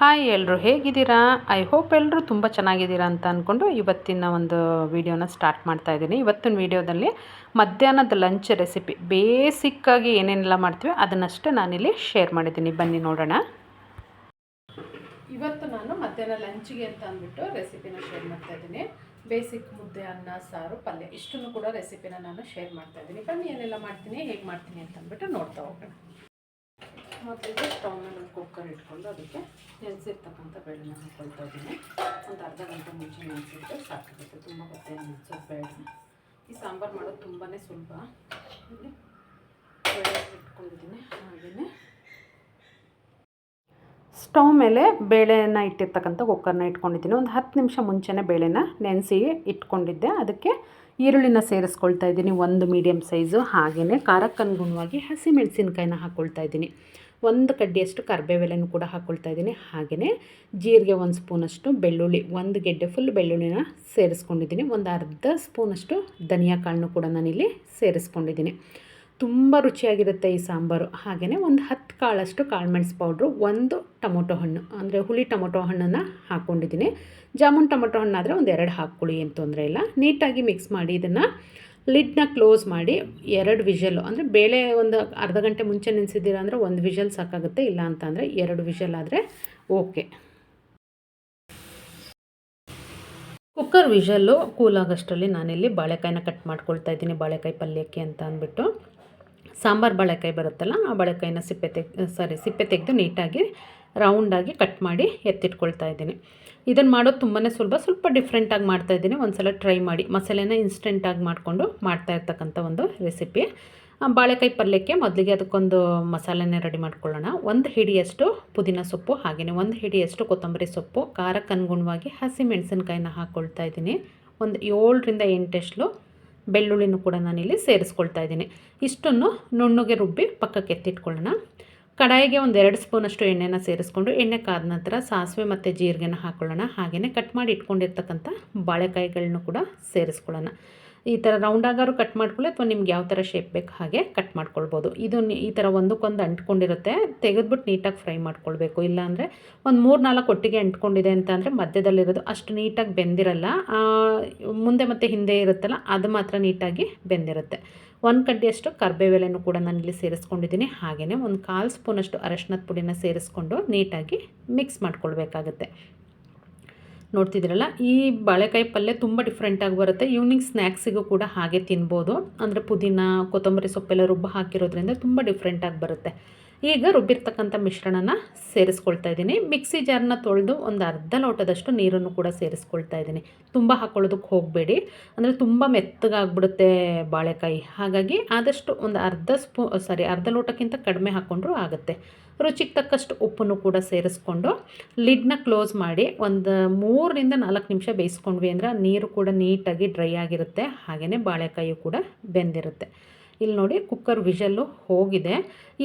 Hi ಎಲ್ಲರೂ ಹೇಗಿದ್ದೀರಾ? I hope ಎಲ್ಲರೂ ತುಂಬ ಚೆನ್ನಾಗಿದ್ದೀರಾ ಅಂತ ಅಂದ್ಕೊಂಡು ಇವತ್ತಿನ ಒಂದು ವಿಡಿಯೋನ ಸ್ಟಾರ್ಟ್ ಮಾಡ್ತಾ ಇದ್ದೀನಿ. ಇವತ್ತಿನ ವಿಡಿಯೋದಲ್ಲಿ ಮಧ್ಯಾಹ್ನದ ಲಂಚ್ ರೆಸಿಪಿ ಬೇಸಿಕ್ಕಾಗಿ ಏನೇನೆಲ್ಲ ಮಾಡ್ತೀವಿ ಅದನ್ನಷ್ಟೇ ನಾನಿಲ್ಲಿ ಶೇರ್ ಮಾಡಿದ್ದೀನಿ. ಬನ್ನಿ ನೋಡೋಣ. ಇವತ್ತು ನಾನು ಮಧ್ಯಾಹ್ನ ಲಂಚ್ಗೆ ಅಂತ ಅಂದ್ಬಿಟ್ಟು ರೆಸಿಪಿನ ಶೇರ್ ಮಾಡ್ತಾ ಇದ್ದೀನಿ. ಬೇಸಿಕ್ ಮುದ್ದೆ, ಅನ್ನ, ಸಾರು, ಪಲ್ಯ ಇಷ್ಟನ್ನು ಕೂಡ ರೆಸಿಪಿನ ನಾನು ಶೇರ್ ಮಾಡ್ತಾ ಇದ್ದೀನಿ. ಬನ್ನಿ ಏನೆಲ್ಲ ಮಾಡ್ತೀನಿ, ಹೇಗೆ ಮಾಡ್ತೀನಿ ಅಂತ ಅಂದ್ಬಿಟ್ಟು ನೋಡ್ತಾ ಹೋಗೋಣ. ಮೊದಲಿಗೆ ಸ್ಟವ್ ಮೇಲೆ ಒಂದು ಕುಕ್ಕರ್ ಇಟ್ಕೊಂಡು ಅದಕ್ಕೆ ನೆನೆಸಿರ್ತಕ್ಕಂಥ ಬೇಳೆನ ಹಾಕ್ಕೊಳ್ತಾ ಇದ್ದೀನಿ. ಒಂದು ಅರ್ಧ ಗಂಟೆ ಮುಂಚೆ ನೆನೆಸಿದ್ರೆ ಸಾಕಾಗುತ್ತೆ, ತುಂಬ ಹೊತ್ತೆ ನೆನೆಸೋದು ಬೇಳೆನ. ಈ ಸಾಂಬಾರು ಮಾಡೋದು ತುಂಬಾ ಸುಲಭ. ಇಲ್ಲಿ ಬೇಳೆ ಇಟ್ಕೊಂಡಿದ್ದೀನಿ. ಹಾಗೆಯೇ ಸ್ಟವ್ ಮೇಲೆ ಬೇಳೆನ ಇಟ್ಟಿರ್ತಕ್ಕಂಥ ಕುಕ್ಕರ್ನ ಇಟ್ಕೊಂಡಿದ್ದೀನಿ. ಒಂದು 10 ನಿಮಿಷ ಮುಂಚೆನೇ ಬೇಳೆನ ನೆನೆಸಿ ಇಟ್ಕೊಂಡಿದ್ದೆ. ಅದಕ್ಕೆ ಈರುಳ್ಳಿನ ಸೇರಿಸ್ಕೊಳ್ತಾ ಇದ್ದೀನಿ, ಒಂದು ಮೀಡಿಯಮ್ ಸೈಜು. ಹಾಗೆಯೇ ಖಾರಕ್ಕೆ ಅನುಗುಣವಾಗಿ ಹಸಿಮೆಣಸಿನ್ಕಾಯಿನ ಹಾಕ್ಕೊಳ್ತಾ ಇದ್ದೀನಿ. ಒಂದು ಕಡ್ಡಿಯಷ್ಟು ಕರಿಬೇವೆಲೆನೂ ಕೂಡ ಹಾಕ್ಕೊಳ್ತಾ ಇದ್ದೀನಿ. ಹಾಗೆಯೇ ಜೀರಿಗೆ 1 ಸ್ಪೂನಷ್ಟು, ಬೆಳ್ಳುಳ್ಳಿ 1 ಗೆಡ್ಡೆ ಫುಲ್ ಬೆಳ್ಳುಳ್ಳಿನ ಸೇರಿಸ್ಕೊಂಡಿದ್ದೀನಿ. ಒಂದು ಅರ್ಧ ಸ್ಪೂನಷ್ಟು ಧನಿಯಾ ಕಾಳನ್ನು ಕೂಡ ನಾನಿಲ್ಲಿ ಸೇರಿಸ್ಕೊಂಡಿದ್ದೀನಿ. ತುಂಬ ರುಚಿಯಾಗಿರುತ್ತೆ ಈ ಸಾಂಬಾರು. ಹಾಗೆಯೇ ಒಂದು 10 ಕಾಳಷ್ಟು ಕಾಳುಮೆಣಸು ಪೌಡ್ರು, 1 ಟೊಮೊಟೊ ಹಣ್ಣು ಅಂದರೆ ಹುಳಿ ಟೊಮೊಟೊ ಹಣ್ಣನ್ನು ಹಾಕ್ಕೊಂಡಿದ್ದೀನಿ. ಜಾಮೂನ್ ಟೊಮೊಟೊ ಹಣ್ಣಾದರೆ ಒಂದು 2 ಹಾಕ್ಕೊಳ್ಳಿ, ಏನು ತೊಂದರೆ ಇಲ್ಲ. ನೀಟಾಗಿ ಮಿಕ್ಸ್ ಮಾಡಿ ಇದನ್ನು ಲಿಡ್ನ ಕ್ಲೋಸ್ ಮಾಡಿ 2 ವಿಷಲ್ಲು ಅಂದರೆ ಬೇಳೆ ಒಂದು ಅರ್ಧ ಗಂಟೆ ಮುಂಚೆ ನೆನೆಸಿದ್ದೀರ ಅಂದರೆ 1 ವಿಷಲ್ ಸಾಕಾಗುತ್ತೆ. ಇಲ್ಲ ಅಂತ ಅಂದರೆ 2 ವಿಷಲ್ ಆದರೆ ಓಕೆ. ಕುಕ್ಕರ್ ವಿಷಲ್ಲು ಕೂಲಾಗೋಷ್ಟರಲ್ಲಿ ನಾನಿಲ್ಲಿ ಬಾಳೆಕಾಯಿನ ಕಟ್ ಮಾಡ್ಕೊಳ್ತಾ ಇದ್ದೀನಿ. ಬಾಳೆಕಾಯಿ ಪಲ್ಯಕ್ಕೆ ಅಂತ ಅಂದ್ಬಿಟ್ಟು ಸಾಂಬಾರು ಬಾಳೆಕಾಯಿ ಬರುತ್ತಲ್ಲ, ಆ ಬಾಳೆಕಾಯಿನ ಸಿಪ್ಪೆ ತೆಗೆದು ನೀಟಾಗಿ ರೌಂಡಾಗಿ ಕಟ್ ಮಾಡಿ ಎತ್ತಿಟ್ಕೊಳ್ತಾ ಇದ್ದೀನಿ. ಇದನ್ನು ಮಾಡೋದು ತುಂಬಾ ಸುಲಭ. ಸ್ವಲ್ಪ ಡಿಫ್ರೆಂಟಾಗಿ ಮಾಡ್ತಾಯಿದ್ದೀನಿ. ಒಂದು ಸಲ ಟ್ರೈ ಮಾಡಿ. ಮಸಾಲೆನ ಇನ್ಸ್ಟೆಂಟಾಗಿ ಮಾಡಿಕೊಂಡು ಮಾಡ್ತಾ ಇರ್ತಕ್ಕಂಥ ಒಂದು ರೆಸಿಪಿ. ಬಾಳೆಕಾಯಿ ಪಲ್ಯಕ್ಕೆ ಮೊದಲಿಗೆ ಅದಕ್ಕೊಂದು ಮಸಾಲೆನೇ ರೆಡಿ ಮಾಡ್ಕೊಳ್ಳೋಣ. 1 ಹಿಡಿಯಷ್ಟು ಪುದೀನ ಸೊಪ್ಪು, ಹಾಗೆಯೇ 1 ಹಿಡಿಯಷ್ಟು ಕೊತ್ತಂಬರಿ ಸೊಪ್ಪು, ಖಾರಕ್ಕೆ ಅನುಗುಣವಾಗಿ ಹಸಿಮೆಣಸಿನ್ಕಾಯಿನ ಹಾಕ್ಕೊಳ್ತಾ ಇದ್ದೀನಿ. ಒಂದು 7ರಿಂದ 8 ಎಸ್ಲು ಬೆಳ್ಳುಳ್ಳಿನೂ ಕೂಡ ನಾನಿಲ್ಲಿ ಸೇರಿಸ್ಕೊಳ್ತಾ ಇದ್ದೀನಿ. ಇಷ್ಟನ್ನು ನುಣ್ಣಗೆ ರುಬ್ಬಿ ಪಕ್ಕಕ್ಕೆ ಎತ್ತಿಟ್ಕೊಳ್ಳೋಣ. ಕಡಾಯಿಗೆ ಒಂದು 2 ಸ್ಪೂನಷ್ಟು ಎಣ್ಣೆನ ಸೇರಿಸ್ಕೊಂಡು, ಎಣ್ಣೆ ಕಾದ ನಂತರ ಸಾಸಿವೆ ಮತ್ತು ಜೀರಿಗೆನ ಹಾಕ್ಕೊಳ್ಳೋಣ. ಹಾಗೆಯೇ ಕಟ್ ಮಾಡಿ ಇಟ್ಕೊಂಡಿರ್ತಕ್ಕಂಥ ಬಾಳೆಕಾಯಿಗಳನ್ನೂ ಕೂಡ ಸೇರಿಸ್ಕೊಳ್ಳೋಣ. ಈ ಥರ ರೌಂಡಾಗಾರು ಕಟ್ ಮಾಡ್ಕೊಳ್ಳಿ, ಅಥವಾ ನಿಮ್ಗೆ ಯಾವ ಥರ ಶೇಪ್ ಬೇಕು ಹಾಗೆ ಕಟ್ ಮಾಡ್ಕೊಳ್ಬೋದು. ಇದು ಈ ಥರ ಒಂದಕ್ಕೊಂದು ಅಂಟ್ಕೊಂಡಿರುತ್ತೆ, ತೆಗೆದ್ಬಿಟ್ಟು ನೀಟಾಗಿ ಫ್ರೈ ಮಾಡ್ಕೊಳ್ಬೇಕು. ಇಲ್ಲಾಂದರೆ ಒಂದು 3-4 ಒಟ್ಟಿಗೆ ಅಂಟ್ಕೊಂಡಿದೆ ಅಂತ ಅಂದರೆ ಮಧ್ಯದಲ್ಲಿರೋದು ಅಷ್ಟು ನೀಟಾಗಿ ಬೆಂದಿರಲ್ಲ. ಮುಂದೆ ಮತ್ತು ಹಿಂದೆ ಇರುತ್ತಲ್ಲ, ಅದು ಮಾತ್ರ ನೀಟಾಗಿ ಬೆಂದಿರುತ್ತೆ. 1 ಕಡ್ಡಿಯಷ್ಟು ಕರಿಬೇವೆಲೆನೂ ಕೂಡ ನಾನಿಲ್ಲಿ ಸೇರಿಸ್ಕೊಂಡಿದ್ದೀನಿ. ಹಾಗೆಯೇ ಒಂದು 1/4 ಸ್ಪೂನಷ್ಟು ಅರಶಿನದ ಪುಡಿನ ಸೇರಿಸ್ಕೊಂಡು ನೀಟಾಗಿ ಮಿಕ್ಸ್ ಮಾಡ್ಕೊಳ್ಬೇಕಾಗತ್ತೆ. ನೋಡ್ತಿದ್ದೀರಲ್ಲ, ಈ ಬಾಳೆಕಾಯಿ ಪಲ್ಯ ತುಂಬ ಡಿಫ್ರೆಂಟಾಗಿ ಬರುತ್ತೆ. ಈವ್ನಿಂಗ್ ಸ್ನ್ಯಾಕ್ಸಿಗೂ ಕೂಡ ಹಾಗೆ ತಿನ್ಬೋದು. ಅಂದರೆ ಪುದೀನ, ಕೊತ್ತಂಬರಿ ಸೊಪ್ಪೆಲ್ಲ ರುಬ್ಬ ಹಾಕಿರೋದ್ರಿಂದ ತುಂಬ ಡಿಫ್ರೆಂಟಾಗಿ ಬರುತ್ತೆ. ಈಗ ರುಬ್ಬಿರ್ತಕ್ಕಂಥ ಮಿಶ್ರಣನ ಸೇರಿಸ್ಕೊಳ್ತಾ ಇದ್ದೀನಿ. ಮಿಕ್ಸಿ ಜಾರನ್ನ ತೊಳೆದು ಒಂದು ಅರ್ಧ ಲೋಟದಷ್ಟು ನೀರನ್ನು ಕೂಡ ಸೇರಿಸ್ಕೊಳ್ತಾ ಇದ್ದೀನಿ. ತುಂಬ ಹಾಕ್ಕೊಳ್ಳೋದಕ್ಕೆ ಹೋಗಬೇಡಿ, ಅಂದರೆ ತುಂಬ ಮೆತ್ತಗಾಗ್ಬಿಡುತ್ತೆ ಬಾಳೆಕಾಯಿ. ಹಾಗಾಗಿ ಆದಷ್ಟು ಒಂದು ಅರ್ಧ ಲೋಟಕ್ಕಿಂತ ಕಡಿಮೆ ಹಾಕ್ಕೊಂಡ್ರೂ ಆಗುತ್ತೆ. ರುಚಿಗೆ ತಕ್ಕಷ್ಟು ಉಪ್ಪನ್ನು ಕೂಡ ಸೇರಿಸ್ಕೊಂಡು ಲಿಡ್ನ ಕ್ಲೋಸ್ ಮಾಡಿ ಒಂದು 3ರಿಂದ 4 ನಿಮಿಷ ಬೇಯಿಸ್ಕೊಂಡ್ವಿ ಅಂದರೆ ನೀರು ಕೂಡ ನೀಟಾಗಿ ಡ್ರೈ ಆಗಿರುತ್ತೆ. ಹಾಗೆಯೇ ಬಾಳೆಕಾಯಿ ಕೂಡ ಬೆಂದಿರುತ್ತೆ. ಇಲ್ಲಿ ನೋಡಿ, ಕುಕ್ಕರ್ ವಿಷಲ್ಲು ಹೋಗಿದೆ.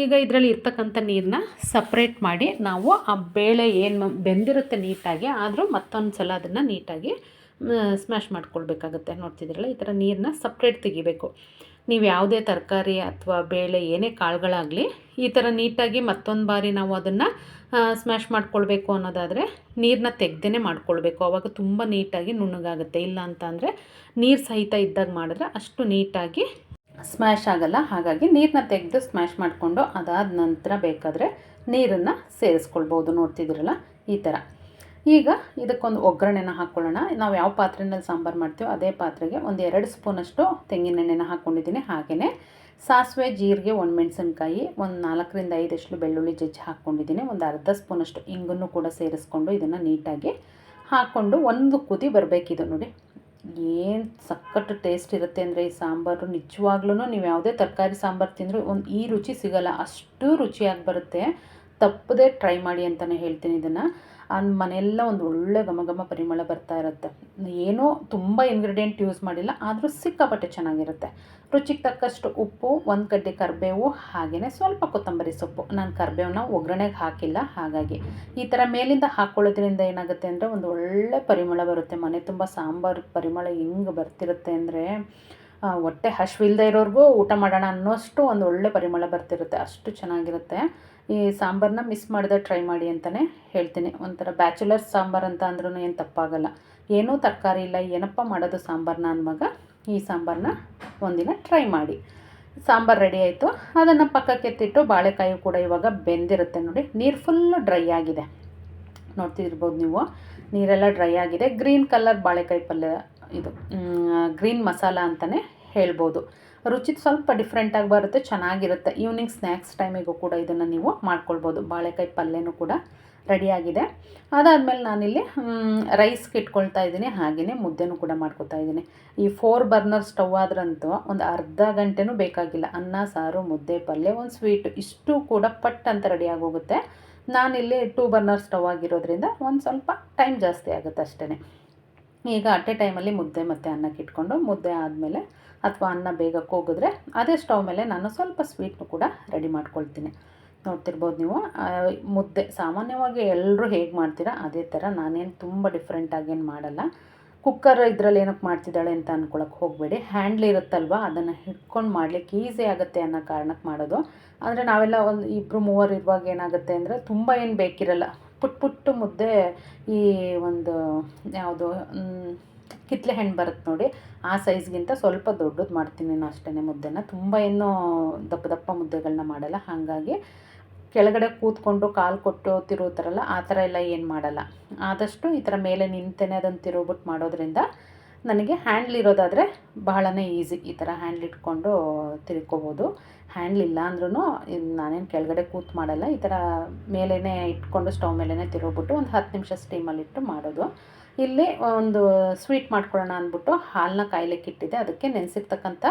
ಈಗ ಇದರಲ್ಲಿ ಇರ್ತಕ್ಕಂಥ ನೀರನ್ನ ಸಪ್ರೇಟ್ ಮಾಡಿ ನಾವು ಆ ಬೇಳೆ ಏನು ಬೆಂದಿರುತ್ತೆ ನೀಟಾಗಿ, ಆದರೂ ಮತ್ತೊಂದು ಸಲ ಅದನ್ನು ನೀಟಾಗಿ ಸ್ಮ್ಯಾಶ್ ಮಾಡ್ಕೊಳ್ಬೇಕಾಗತ್ತೆ. ನೋಡ್ತಿದ್ದೀರಲ್ಲ, ಈ ಥರ ನೀರನ್ನ ಸಪ್ರೇಟ್ ತೆಗಿಬೇಕು. ನೀವು ಯಾವುದೇ ತರಕಾರಿ ಅಥವಾ ಬೇಳೆ ಏನೇ ಕಾಳುಗಳಾಗಲಿ ಈ ಥರ ನೀಟಾಗಿ ಮತ್ತೊಂದು ಬಾರಿ ನಾವು ಅದನ್ನು ಸ್ಮ್ಯಾಶ್ ಮಾಡ್ಕೊಳ್ಬೇಕು ಅನ್ನೋದಾದರೆ ನೀರನ್ನ ತೆಗ್ದೇ ಮಾಡ್ಕೊಳ್ಬೇಕು. ಆವಾಗ ತುಂಬ ನೀಟಾಗಿ ನುಣ್ಣಗಾಗುತ್ತೆ. ಇಲ್ಲ ಅಂತ ಅಂದರೆ ನೀರು ಸಹಿತ ಇದ್ದಾಗ ಮಾಡಿದ್ರೆ ಅಷ್ಟು ನೀಟಾಗಿ ಸ್ಮ್ಯಾಶ್ ಆಗಲ್ಲ. ಹಾಗಾಗಿ ನೀರನ್ನ ತೆಗೆದು ಸ್ಮ್ಯಾಶ್ ಮಾಡಿಕೊಂಡು ಅದಾದ ನಂತರ ಬೇಕಾದರೆ ನೀರನ್ನು ಸೇರಿಸ್ಕೊಳ್ಬೋದು. ನೋಡ್ತಿದ್ದೀರಲ್ಲ, ಈ ಥರ. ಈಗ ಇದಕ್ಕೊಂದು ಒಗ್ಗರಣೆನ ಹಾಕ್ಕೊಳ್ಳೋಣ. ನಾವು ಯಾವ ಪಾತ್ರೆಯಲ್ಲಿ ಸಾಂಬಾರು ಮಾಡ್ತೀವೋ ಅದೇ ಪಾತ್ರೆಗೆ ಒಂದು 2 ಸ್ಪೂನಷ್ಟು ತೆಂಗಿನೆಣ್ಣೆನ ಹಾಕ್ಕೊಂಡಿದ್ದೀನಿ. ಹಾಗೆಯೇ ಸಾಸಿವೆ, ಜೀರಿಗೆ, ಒಣಮೆಣಸಿನ್ಕಾಯಿ, ಒಂದು 4ರಿಂದ 5 ಎಸ್ಲು ಬೆಳ್ಳುಳ್ಳಿ ಜಜ್ಜಿ ಹಾಕ್ಕೊಂಡಿದ್ದೀನಿ. ಒಂದು ಅರ್ಧ ಸ್ಪೂನಷ್ಟು ಇಂಗನ್ನು ಕೂಡ ಸೇರಿಸ್ಕೊಂಡು ಇದನ್ನು ನೀಟಾಗಿ ಹಾಕ್ಕೊಂಡು ಒಂದು ಕುದಿ ಬರಬೇಕಿದು ನೋಡಿ. ಏನು ಸಖತ್ತು ಟೇಸ್ಟ್ ಇರುತ್ತೆ ಅಂದರೆ ಈ ಸಾಂಬಾರು ನಿಜವಾಗ್ಲೂ ನೀವು ಯಾವುದೇ ತರಕಾರಿ ಸಾಂಬಾರು ತಿಂದರೂ ಈ ರುಚಿ ಸಿಗೋಲ್ಲ, ಅಷ್ಟು ರುಚಿಯಾಗಿ ಬರುತ್ತೆ. ತಪ್ಪದೇ ಟ್ರೈ ಮಾಡಿ ಅಂತಲೇ ಹೇಳ್ತೀನಿ ಇದನ್ನು. ಮನೆಯೆಲ್ಲ ಒಂದು ಒಳ್ಳೆ ಘಮ ಘಮ ಪರಿಮಳ ಬರ್ತಾ ಇರುತ್ತೆ. ಏನೋ ತುಂಬ ಇಂಗ್ರೀಡಿಯೆಂಟ್ ಯೂಸ್ ಮಾಡಿಲ್ಲ, ಆದರೂ ಸಿಕ್ಕಾಪಟ್ಟೆ ಚೆನ್ನಾಗಿರುತ್ತೆ. ರುಚಿಗೆ ತಕ್ಕಷ್ಟು ಉಪ್ಪು, ಒಂದು ಕಡ್ಡಿ ಕರಿಬೇವು, ಹಾಗೆಯೇ ಸ್ವಲ್ಪ ಕೊತ್ತಂಬರಿ ಸೊಪ್ಪು. ನಾನು ಕರಿಬೇವನ್ನ ಒಗ್ಗರಣೆಗೆ ಹಾಕಿಲ್ಲ, ಹಾಗಾಗಿ ಈ ಥರ ಮೇಲಿಂದ ಹಾಕ್ಕೊಳ್ಳೋದ್ರಿಂದ ಏನಾಗುತ್ತೆ ಅಂದರೆ ಒಂದು ಒಳ್ಳೆ ಪರಿಮಳ ಬರುತ್ತೆ. ಮನೆ ತುಂಬ ಸಾಂಬಾರು ಪರಿಮಳ ಹೆಂಗೆ ಬರ್ತಿರುತ್ತೆ ಅಂದರೆ ಹೊಟ್ಟೆ ಹಶ್ವಿಲ್ಲದೆ ಇರೋರಿಗೂ ಊಟ ಮಾಡೋಣ ಅನ್ನೋಷ್ಟು ಒಂದು ಒಳ್ಳೆ ಪರಿಮಳ ಬರ್ತಿರುತ್ತೆ, ಅಷ್ಟು ಚೆನ್ನಾಗಿರುತ್ತೆ. ಈ ಸಾಂಬಾರನ್ನ ಮಿಸ್ ಮಾಡದೆ ಟ್ರೈ ಮಾಡಿ ಅಂತಲೇ ಹೇಳ್ತೀನಿ. ಒಂಥರ ಬ್ಯಾಚುಲರ್ಸ್ ಸಾಂಬಾರು ಅಂತ ಅಂದ್ರೂ ಏನು ತಪ್ಪಾಗಲ್ಲ. ಏನೂ ತರಕಾರಿ ಇಲ್ಲ, ಏನಪ್ಪ ಮಾಡೋದು ಸಾಂಬಾರನ್ನ ಅನ್ನುವಾಗ ಈ ಸಾಂಬಾರನ್ನ ಒಂದಿನ ಟ್ರೈ ಮಾಡಿ. ಸಾಂಬಾರು ರೆಡಿ ಆಯಿತು, ಅದನ್ನು ಪಕ್ಕಕ್ಕೆ ಎತ್ತಿಟ್ಟು ಬಾಳೆಕಾಯಿ ಕೂಡ ಇವಾಗ ಬೆಂದಿರುತ್ತೆ ನೋಡಿ. ನೀರು ಫುಲ್ಲು ಡ್ರೈ ಆಗಿದೆ, ನೋಡ್ತಿರ್ಬೋದು ನೀವು, ನೀರೆಲ್ಲ ಡ್ರೈ ಆಗಿದೆ. ಗ್ರೀನ್ ಕಲರ್ ಬಾಳೆಕಾಯಿ ಪಲ್ಯ ಇದು, ಗ್ರೀನ್ ಮಸಾಲ ಅಂತಲೇ ಹೇಳ್ಬೋದು. ರುಚಿ ಸ್ವಲ್ಪ ಡಿಫ್ರೆಂಟಾಗಿ ಬರುತ್ತೆ, ಚೆನ್ನಾಗಿರುತ್ತೆ. ಈವ್ನಿಂಗ್ ಸ್ನ್ಯಾಕ್ಸ್ ಟೈಮಿಗೂ ಕೂಡ ಇದನ್ನು ನೀವು ಮಾಡ್ಕೊಳ್ಬೋದು. ಬಾಳೆಕಾಯಿ ಪಲ್ಯನೂ ಕೂಡ ರೆಡಿಯಾಗಿದೆ. ಅದಾದಮೇಲೆ ನಾನಿಲ್ಲಿ ರೈಸ್ಗೆ ಇಟ್ಕೊಳ್ತಾ ಇದ್ದೀನಿ, ಹಾಗೆಯೇ ಮುದ್ದೆನೂ ಕೂಡ ಮಾಡ್ಕೊತಾ ಇದ್ದೀನಿ. ಈ 4 ಬರ್ನರ್ ಸ್ಟವ್ ಆದ್ರಂತೂ ಒಂದು ಅರ್ಧ ಗಂಟೆನೂ ಬೇಕಾಗಿಲ್ಲ. ಅನ್ನ, ಸಾರು, ಮುದ್ದೆ, ಪಲ್ಯ, ಒಂದು ಸ್ವೀಟು ಇಷ್ಟು ಕೂಡ ಪಟ್ ಅಂತ ರೆಡಿಯಾಗೋಗುತ್ತೆ. ನಾನಿಲ್ಲಿ 2 ಬರ್ನರ್ ಸ್ಟವ್ ಆಗಿರೋದ್ರಿಂದ ಒಂದು ಸ್ವಲ್ಪ ಟೈಮ್ ಜಾಸ್ತಿ ಆಗುತ್ತೆ ಅಷ್ಟೇ. ಈಗ ಅಟ್ ಎ ಟೈಮಲ್ಲಿ ಮುದ್ದೆ ಮತ್ತು ಅನ್ನಕ್ಕೆ ಇಟ್ಕೊಂಡು, ಮುದ್ದೆ ಆದಮೇಲೆ ಅಥವಾ ಅನ್ನ ಬೇಗ ಕೂಗಿದ್ರೆ ಅದೇ ಸ್ಟವ್ ಮೇಲೆ ನಾನು ಸ್ವಲ್ಪ ಸ್ವೀಟ್ನು ಕೂಡ ರೆಡಿ ಮಾಡ್ಕೊಳ್ತೀನಿ. ನೋಡ್ತಿರ್ಬೋದು ನೀವು. ಮುದ್ದೆ ಸಾಮಾನ್ಯವಾಗಿ ಎಲ್ಲರೂ ಹೇಗೆ ಮಾಡ್ತೀರಾ ಅದೇ ಥರ, ನಾನೇನು ತುಂಬ ಡಿಫ್ರೆಂಟಾಗೇನು ಮಾಡಲ್ಲ. ಕುಕ್ಕರ್ ಇದರಲ್ಲಿ ಏನಕ್ಕೆ ಮಾಡ್ತಿದ್ದಾಳೆ ಅಂತ ಅಂದ್ಕೊಳಕ್ಕೆ ಹೋಗಬೇಡಿ. ಹ್ಯಾಂಡ್ಲ್ ಇರುತ್ತಲ್ವ, ಅದನ್ನು ಹಿಡ್ಕೊಂಡು ಮಾಡಲಿಕ್ಕೆ ಈಸಿ ಆಗುತ್ತೆ ಅನ್ನೋ ಕಾರಣಕ್ಕೆ ಮಾಡೋದು. ಅಂದರೆ ನಾವೆಲ್ಲ ಒಂದು 2-3 ಇರುವಾಗ ಏನಾಗುತ್ತೆ ಅಂದರೆ ತುಂಬ ಏನು ಬೇಕಿರಲ್ಲ, ಪುಟ್ಟು ಮುದ್ದೆ, ಈ ಒಂದು ಯಾವುದು ಕಿತ್ತಲೆ ಹಣ್ಣು ಬರುತ್ತೆ ನೋಡಿ, ಆ ಸೈಜ್ಗಿಂತ ಸ್ವಲ್ಪ ದೊಡ್ಡದು ಮಾಡ್ತೀನಿ ನಾನು ಅಷ್ಟೇ ಮುದ್ದೆನ. ತುಂಬ ಏನೂ ದಪ್ಪ ದಪ್ಪ ಮುದ್ದೆಗಳನ್ನ ಮಾಡಲ್ಲ. ಹಾಗಾಗಿ ಕೆಳಗಡೆ ಕೂತ್ಕೊಂಡು ಕಾಲು ಕೊಟ್ಟು ತಿರುವುತ್ತಾರಲ್ಲ, ಆ ಥರ ಎಲ್ಲ ಏನು ಮಾಡಲ್ಲ. ಆದಷ್ಟು ಈ ಥರ ಮೇಲೆ ನಿಂತೇ ಅದನ್ನು ತಿರುಗ್ಬಿಟ್ಟು ಮಾಡೋದ್ರಿಂದ ನನಗೆ ಹ್ಯಾಂಡ್ಲ್ ಇರೋದಾದರೆ ಬಹಳನೇ ಈಸಿ. ಈ ಥರ ಹ್ಯಾಂಡ್ಲ್ ಇಟ್ಕೊಂಡು ತಿರ್ಕೋಬೋದು. ಹ್ಯಾಂಡ್ಲ್ ಇಲ್ಲ ಅಂದ್ರೂ ನಾನೇನು ಕೆಳಗಡೆ ಕೂತು ಮಾಡಲ್ಲ. ಈ ಥರ ಮೇಲೇ ಇಟ್ಕೊಂಡು ಸ್ಟವ್ ಮೇಲೇ ತಿರುಗ್ಬಿಟ್ಟು ಒಂದು 10 ನಿಮಿಷ ಸ್ಟೀಮಲ್ಲಿಟ್ಟು ಮಾಡೋದು. ಇಲ್ಲಿ ಒಂದು ಸ್ವೀಟ್ ಮಾಡ್ಕೊಳ್ಳೋಣ ಅಂದ್ಬಿಟ್ಟು ಹಾಲನ್ನ ಕಾಯ್ಲಿಕ್ಕೆ ಇಟ್ಟಿದ್ದೆ. ಅದಕ್ಕೆ ನೆನೆಸಿರ್ತಕ್ಕಂಥ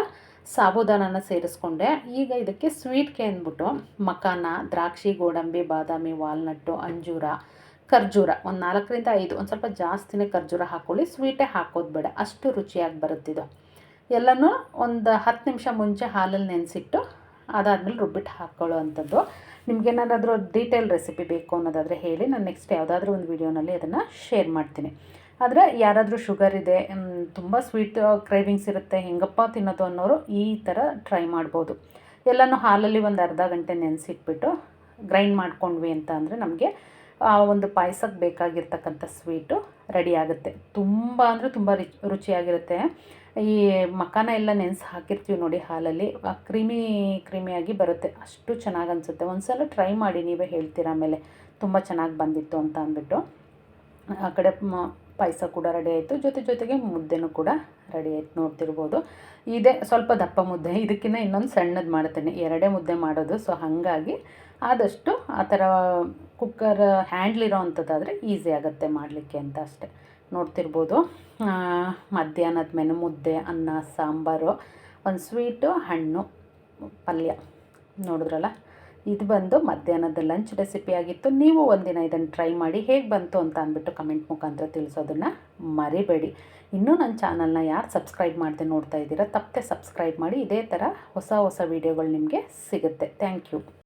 ಸಾಬೂದಾನನ ಸೇರಿಸ್ಕೊಂಡೆ. ಈಗ ಇದಕ್ಕೆ ಸ್ವೀಟ್ಗೆ ಅಂದ್ಬಿಟ್ಟು ಮಖಾನ, ದ್ರಾಕ್ಷಿ, ಗೋಡಂಬಿ, ಬಾದಾಮಿ, ವಾಲ್ನಟ್ಟು, ಅಂಜೂರ, ಖರ್ಜೂರ ಒಂದು 4ರಿಂದ 5, ಒಂದು ಸ್ವಲ್ಪ ಜಾಸ್ತಿನೇ ಖರ್ಜೂರ ಹಾಕ್ಕೊಳ್ಳಿ. ಸ್ವೀಟೇ ಹಾಕೋದು ಬೇಡ, ಅಷ್ಟು ರುಚಿಯಾಗಿ ಬರುತ್ತಿದ್ದು. ಎಲ್ಲನೂ ಒಂದು 10 ನಿಮಿಷ ಮುಂಚೆ ಹಾಲಲ್ಲಿ ನೆನೆಸಿಟ್ಟು ಅದಾದಮೇಲೆ ರುಬ್ಬಿಟ್ಟು ಹಾಕ್ಕೊಳ್ಳೋ ಅಂಥದ್ದು. ನಿಮಗೇನಾದರೂ ಡೀಟೇಲ್ ರೆಸಿಪಿ ಬೇಕು ಅನ್ನೋದಾದರೆ ಹೇಳಿ, ನಾನು ನೆಕ್ಸ್ಟ್ ಯಾವುದಾದ್ರೂ ಒಂದು ವೀಡಿಯೋನಲ್ಲಿ ಅದನ್ನು ಶೇರ್ ಮಾಡ್ತೀನಿ. ಆದರೆ ಯಾರಾದರೂ ಶುಗರ್ ಇದೆ, ತುಂಬ ಸ್ವೀಟ್ ಕ್ರೇವಿಂಗ್ಸ್ ಇರುತ್ತೆ, ಹೆಂಗಪ್ಪ ತಿನ್ನೋದು ಅನ್ನೋರು ಈ ಥರ ಟ್ರೈ ಮಾಡ್ಬೋದು. ಎಲ್ಲನೂ ಹಾಲಲ್ಲಿ ಒಂದು ಅರ್ಧ ಗಂಟೆ ನೆನೆಸಿಟ್ಬಿಟ್ಟು ಗ್ರೈಂಡ್ ಮಾಡ್ಕೊಂಡ್ವಿ ಅಂತ ಅಂದರೆ ನಮಗೆ ಒಂದು ಪಾಯಸಕ್ಕೆ ಬೇಕಾಗಿರ್ತಕ್ಕಂಥ ಸ್ವೀಟು ರೆಡಿ ಆಗುತ್ತೆ. ತುಂಬ ಅಂದರೆ ತುಂಬ ರುಚಿಯಾಗಿರುತ್ತೆ. ಈ ಮಖಾನ ಎಲ್ಲ ನೆನೆಸಿ ಹಾಕಿರ್ತೀವಿ ನೋಡಿ ಹಾಲಲ್ಲಿ, ಕ್ರೀಮಿಯಾಗಿ ಬರುತ್ತೆ, ಅಷ್ಟು ಚೆನ್ನಾಗಿ ಅನಿಸುತ್ತೆ. ಒಂದು ಸಲ ಟ್ರೈ ಮಾಡಿ, ನೀವೇ ಹೇಳ್ತೀರ ಆಮೇಲೆ ತುಂಬ ಚೆನ್ನಾಗಿ ಬಂದಿತ್ತು ಅಂತ ಅಂದ್ಬಿಟ್ಟು. ಆ ಕಡೆ ಪಾಯಸ ಕೂಡ ರೆಡಿ ಆಯಿತು, ಜೊತೆಗೆ ಮುದ್ದೆನೂ ಕೂಡ ರೆಡಿ ಆಯಿತು. ನೋಡ್ತಿರ್ಬೋದು, ಇದೇ ಸ್ವಲ್ಪ ದಪ್ಪ ಮುದ್ದೆ, ಇದಕ್ಕಿಂತ ಇನ್ನೊಂದು ಸಣ್ಣದು ಮಾಡ್ತೇನೆ. 2 ಮುದ್ದೆ ಮಾಡೋದು. ಸೊ ಹಾಗಾಗಿ ಆದಷ್ಟು ಆ ಥರ ಕುಕ್ಕರ್ ಹ್ಯಾಂಡ್ಲಿರೋ ಅಂಥದ್ದಾದರೆ ಈಸಿ ಆಗುತ್ತೆ ಮಾಡಲಿಕ್ಕೆ ಅಂತ ಅಷ್ಟೆ. ನೋಡ್ತಿರ್ಬೋದು, ಮಧ್ಯಾಹ್ನದ ಮೆನು ಮುದ್ದೆ, ಅನ್ನ, ಸಾಂಬಾರು, ಒಂದು ಸ್ವೀಟು, ಹಣ್ಣು, ಪಲ್ಯ. ನೋಡಿದ್ರಲ್ಲ, ಇದು ಬಂದು ಮಧ್ಯಾಹ್ನದ ಲಂಚ್ ರೆಸಿಪಿ ಆಗಿತ್ತು. ನೀವು ಒಂದಿನ ಇದನ್ನು ಟ್ರೈ ಮಾಡಿ, ಹೇಗೆ ಬಂತು ಅಂತ ಅಂದ್ಬಿಟ್ಟು ಕಮೆಂಟ್ ಮುಖಾಂತರ ತಿಳಿಸೋದನ್ನು ಮರಿಬೇಡಿ. ಇನ್ನೂ ನನ್ನ ಚಾನಲ್ನ ಯಾರು ಸಬ್ಸ್ಕ್ರೈಬ್ ಮಾಡದೆ ನೋಡ್ತಾ ಇದ್ದೀರಾ, ತಪ್ಪದೆ ಸಬ್ಸ್ಕ್ರೈಬ್ ಮಾಡಿ. ಇದೇ ಥರ ಹೊಸ ವೀಡಿಯೋಗಳು ನಿಮಗೆ ಸಿಗುತ್ತೆ. Thank you.